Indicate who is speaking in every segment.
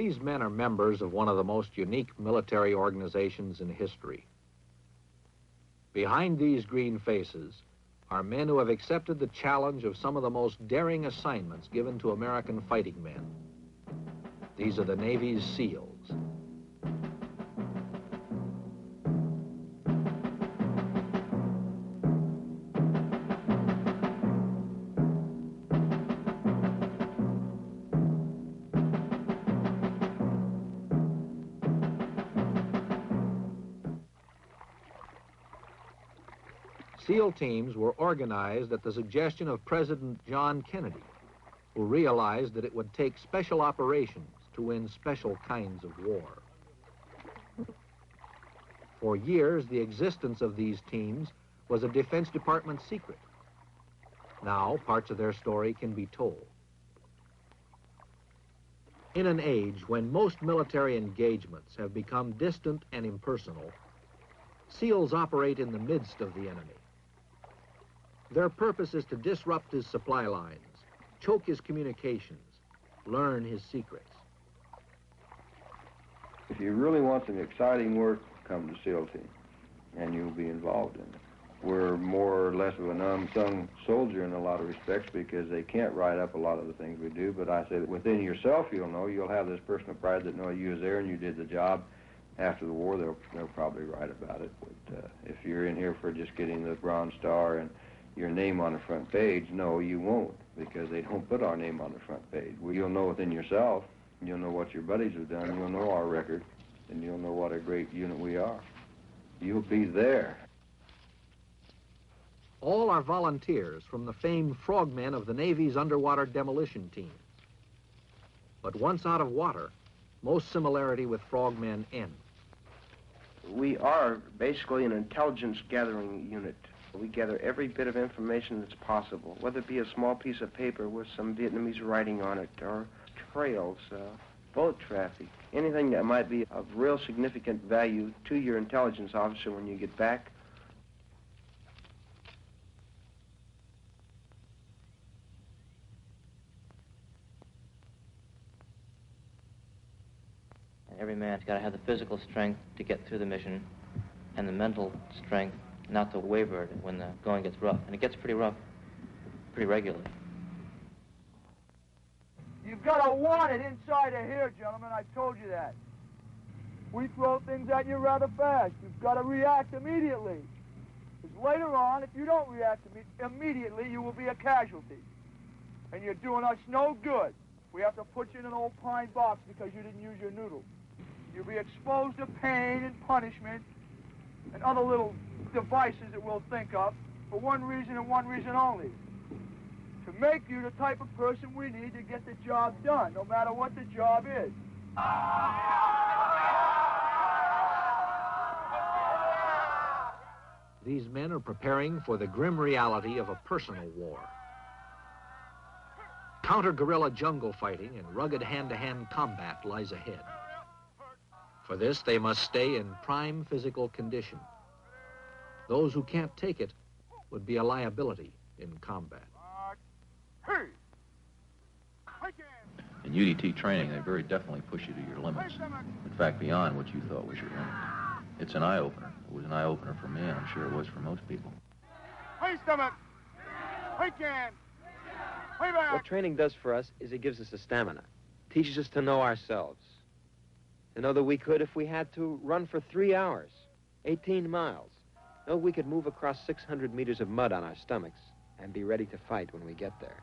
Speaker 1: These men are members of one of the most unique military organizations in history. Behind these green faces are men who have accepted the challenge of some of the most daring assignments given to American fighting men. These are the Navy's SEALs. SEAL teams were organized at the suggestion of President John Kennedy, who realized that it would take special operations to win special kinds of war. For years, the existence of these teams was a Defense Department secret. Now, parts of their story can be told. In an age when most military engagements have become distant and impersonal, SEALs operate in the midst of the enemy. Their purpose is to disrupt his supply lines, choke his communications, learn his secrets.
Speaker 2: If you really want some exciting work, come to SEAL team, and you'll be involved in it. We're more or less of an unsung soldier in a lot of respects because they can't write up a lot of the things we do, but I say that within yourself you'll have this personal pride that you was there and you did the job. After the war, they'll probably write about it. But if you're in here for just getting the Bronze Star and your name on the front page, no, you won't, because they don't put our name on the front page. Well, you'll know within yourself, you'll know what your buddies have done, you'll know our record, and you'll know what a great unit we are. You'll be there.
Speaker 1: All are volunteers from the famed frogmen of the Navy's underwater demolition team. But once out of water, most similarity with frogmen ends.
Speaker 3: We are basically an intelligence gathering unit. We gather every bit of information that's possible, whether it be a small piece of paper with some Vietnamese writing on it, or trails, boat traffic, anything that might be of real significant value to your intelligence officer when you get back.
Speaker 4: Every man's got to have the physical strength to get through the mission and the mental strength not to waver when the going gets rough. And it gets pretty rough pretty regularly.
Speaker 5: You've got to want it inside of here, gentlemen. I told you that. We throw things at you rather fast. You've got to react immediately. Because later on, if you don't react immediately, you will be a casualty. And you're doing us no good. We have to put you in an old pine box because you didn't use your noodle. You'll be exposed to pain and punishment and other little devices that we'll think of for one reason and one reason only. To make you the type of person we need to get the job done, no matter what the job is.
Speaker 1: These men are preparing for the grim reality of a personal war. Counter-guerrilla jungle fighting and rugged hand-to-hand combat lies ahead. For this, they must stay in prime physical condition. Those who can't take it would be a liability in combat.
Speaker 6: In UDT training, they very definitely push you to your limits. In fact, beyond what you thought was your limit. It's an eye-opener. It was an eye-opener for me, and I'm sure it was for most people.
Speaker 7: What training does for us is it gives us a stamina. Teaches us to know ourselves. To know that we could, if we had to, run for 3 hours, 18 miles. Know we could move across 600 meters of mud on our stomachs and be ready to fight when we get there.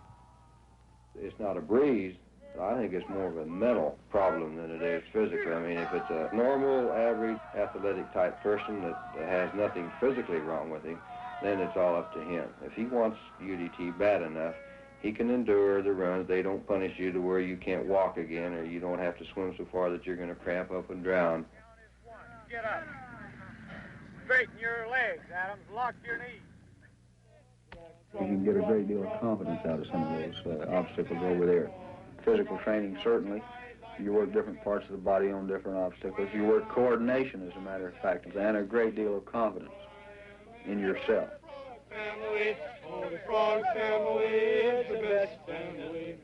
Speaker 2: It's not a breeze. I think it's more of a mental problem than it is physical. I mean, if it's a normal, average, athletic type person that has nothing physically wrong with him, then it's all up to him. If he wants UDT bad enough, he can endure the runs. They don't punish you to where you can't walk again, or you don't have to swim so far that you're going to cramp up and drown.
Speaker 5: Get up. Straighten your legs, Adams. Lock your knees.
Speaker 8: You can get a great deal of confidence out of some of those obstacles over there. Physical training, certainly. You work different parts of the body on different obstacles. You work coordination, as a matter of fact, and a great deal of confidence in yourself.
Speaker 5: Family, oh, the Frog family is the best family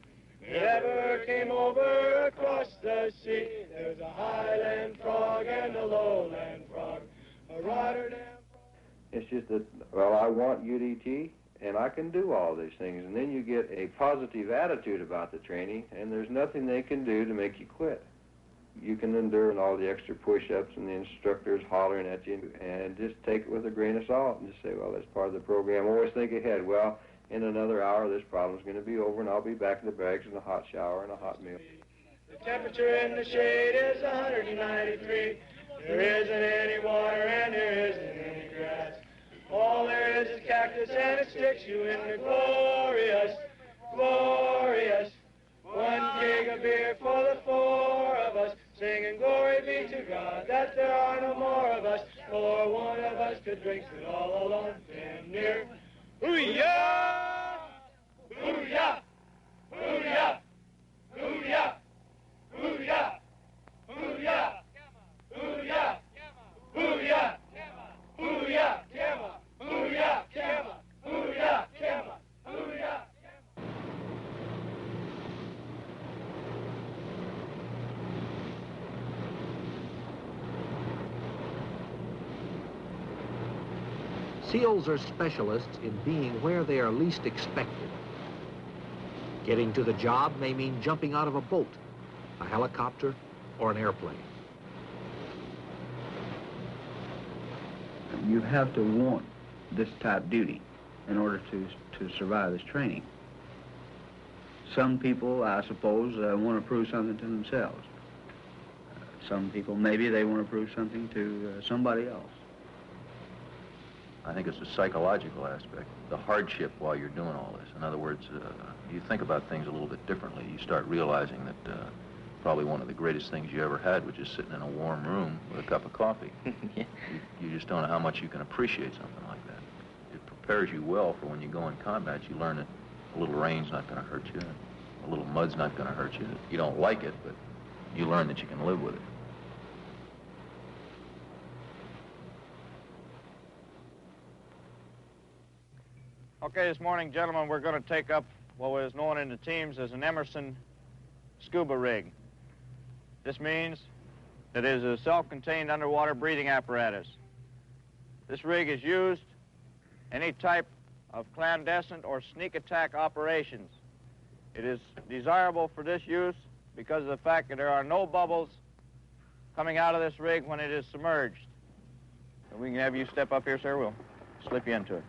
Speaker 5: that ever came over across the the sea. There's a highland frog and a lowland frog, a Rotterdam frog.
Speaker 2: It's just that, well, I want UDT, and I can do all these things. And then you get a positive attitude about the training, and there's nothing they can do to make you quit. You can endure all the extra push-ups and the instructors hollering at you, and just take it with a grain of salt and just say, well, that's part of the program. Always think ahead. Well, in another hour, this problem's going to be over, and I'll be back in the barracks in a hot shower and a hot meal.
Speaker 5: The temperature in the shade is 193. There isn't any water and there isn't any grass. All there is cactus, and it sticks you in the glorious, glorious. 1 keg of beer for the 4 of us, singing glory be to God that there are no more of us, for one of us could drink it all alone and near. Hoo-yah! Hoo-yah! Hoo-yah! Hoo-yah! Hoo-yah! Hoo-yah! Hoo-yah! Hoo-yah! Hoo-yah! Hoo-yah! Hoo-yah! Hoo-yah!
Speaker 1: SEALs are specialists in being where they are least expected. Getting to the job may mean jumping out of a boat, a helicopter, or an airplane.
Speaker 8: You have to want this type duty in order to survive this training. Some people, I suppose, want to prove something to themselves. Some people, maybe they want to prove something to somebody else.
Speaker 6: I think it's a psychological aspect, the hardship while you're doing all this. In other words, you think about things a little bit differently. You start realizing that probably one of the greatest things you ever had was just sitting in a warm room with a cup of coffee.
Speaker 4: Yeah.
Speaker 6: You just don't know how much you can appreciate something like that. It prepares you well for when you go in combat. You learn that a little rain's not going to hurt you, a little mud's not going to hurt you. You don't like it, but you learn that you can live with it.
Speaker 9: Okay, this morning, gentlemen, we're going to take up what was known in the teams as an Emerson scuba rig. This means that it is a self-contained underwater breathing apparatus. This rig is used any type of clandestine or sneak attack operations. It is desirable for this use because of the fact that there are no bubbles coming out of this rig when it is submerged. And we can have you step up here, sir. We'll slip you into it.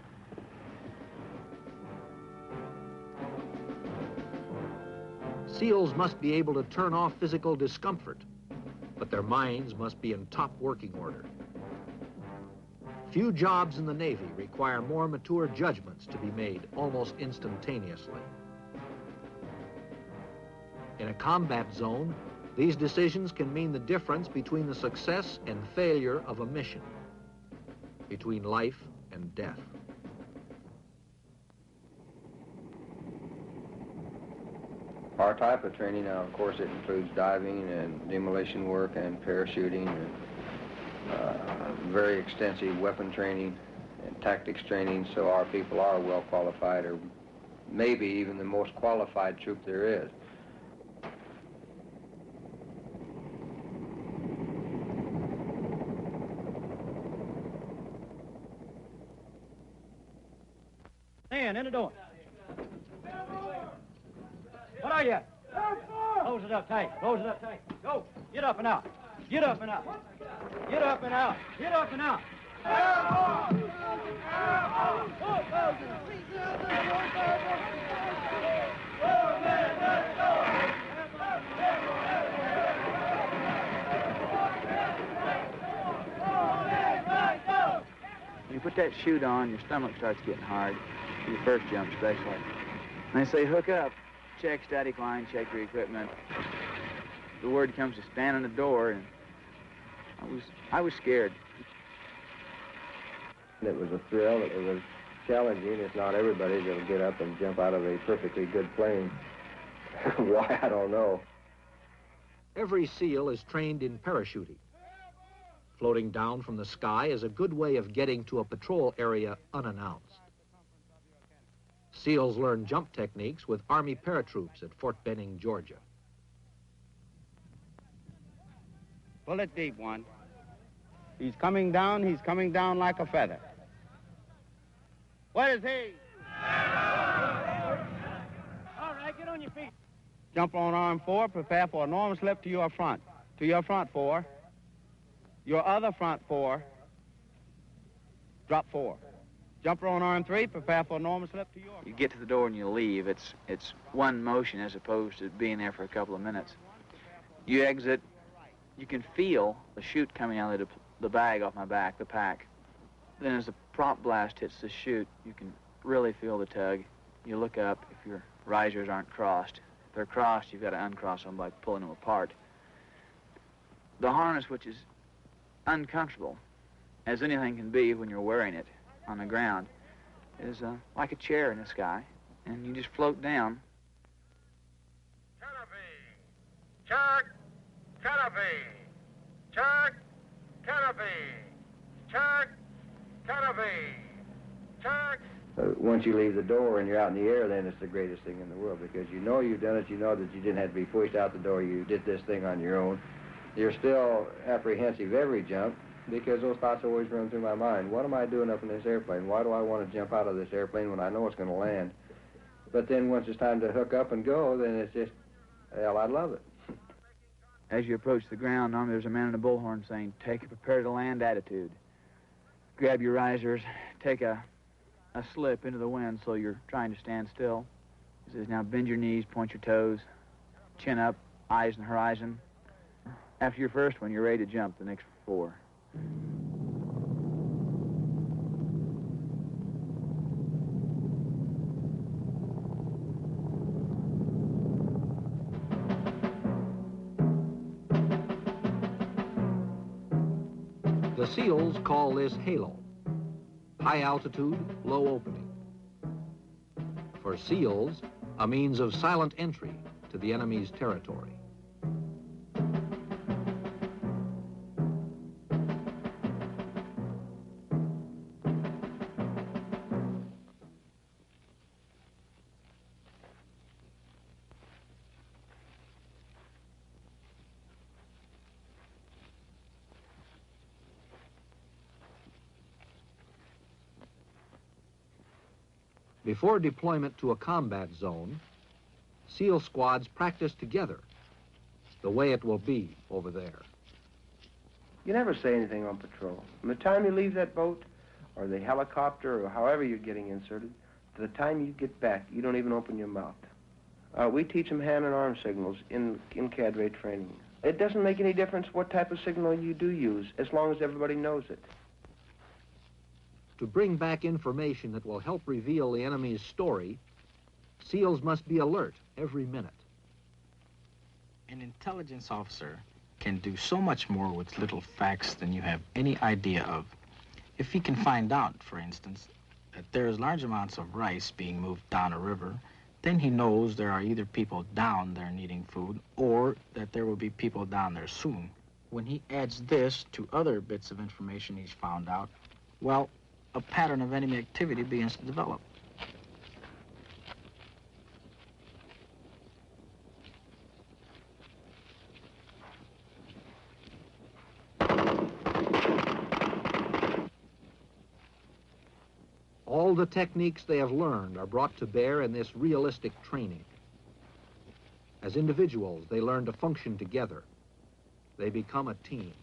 Speaker 1: SEALs must be able to turn off physical discomfort, but their minds must be in top working order. Few jobs in the Navy require more mature judgments to be made almost instantaneously. In a combat zone, these decisions can mean the difference between the success and failure of a mission, between life and death.
Speaker 2: Our type of training now, of course, it includes diving and demolition work and parachuting and very extensive weapon training and tactics training, so our people are well qualified, or maybe even the most qualified troop there is.
Speaker 10: Stand in the door. What are you? Close it up tight. Close it up tight. Go. Get up and out. Get up and out. Get up and out. Get up and out.
Speaker 8: When you put that chute on, your stomach starts getting hard. Your first jump especially. And they say hook up. Check static line, check your equipment. The word comes to stand on the door, and I was scared.
Speaker 2: It was a thrill. It was challenging. It's not everybody that'll get up and jump out of a perfectly good plane. Why, I don't know.
Speaker 1: Every SEAL is trained in parachuting. Floating down from the sky is a good way of getting to a patrol area unannounced. SEALs learn jump techniques with Army paratroops at Fort Benning, Georgia.
Speaker 11: Pull it deep, one. He's coming down like a feather. Where is he?
Speaker 10: All right, get on your feet.
Speaker 11: Jump on arm 4, prepare for a normal slip to your front. To your front 4. Your other front 4. Drop 4. Jumper on arm 3, prepare for a normal slip to your front.
Speaker 12: You get to the door and you leave. It's one motion as opposed to being there for a couple of minutes. You exit, you can feel the chute coming out of the bag off my back, the pack. Then as the prop blast hits the chute, you can really feel the tug. You look up if your risers aren't crossed. If they're crossed, you've got to uncross them by pulling them apart. The harness, which is uncomfortable, as anything can be when you're wearing it on the ground, is like a chair in the sky, and you just float down.
Speaker 13: Check, canopy, check, canopy, check, canopy, check.
Speaker 2: Once you leave the door and you're out in the air, then it's the greatest thing in the world, because you know you've done it, you know that you didn't have to be pushed out the door, you did this thing on your own. You're still apprehensive every jump, because those thoughts always run through my mind. What am I doing up in this airplane? Why do I want to jump out of this airplane when I know it's going to land? But then once it's time to hook up and go, then it's just, hell, I love it.
Speaker 12: As you approach the ground, normally there's a man in a bullhorn saying, take a prepare-to-land attitude. Grab your risers, take a slip into the wind so you're trying to stand still. He says, now bend your knees, point your toes, chin up, eyes on the horizon. After your first one, you're ready to jump the next 4.
Speaker 1: The SEALs call this halo, high altitude, low opening. For SEALs, a means of silent entry to the enemy's territory. Before deployment to a combat zone, SEAL squads practice together the way it will be over there.
Speaker 3: You never say anything on patrol. From the time you leave that boat, or the helicopter, or however you're getting inserted, to the time you get back, you don't even open your mouth. We teach them hand and arm signals in cadre training. It doesn't make any difference what type of signal you do use, as long as everybody knows it.
Speaker 1: To bring back information that will help reveal the enemy's story, SEALs must be alert every minute.
Speaker 14: An intelligence officer can do so much more with little facts than you have any idea of. If he can find out, for instance, that there's large amounts of rice being moved down a river, then he knows there are either people down there needing food or that there will be people down there soon. When he adds this to other bits of information he's found out, well, a pattern of enemy activity begins to develop.
Speaker 1: All the techniques they have learned are brought to bear in this realistic training. As individuals, they learn to function together. They become a team.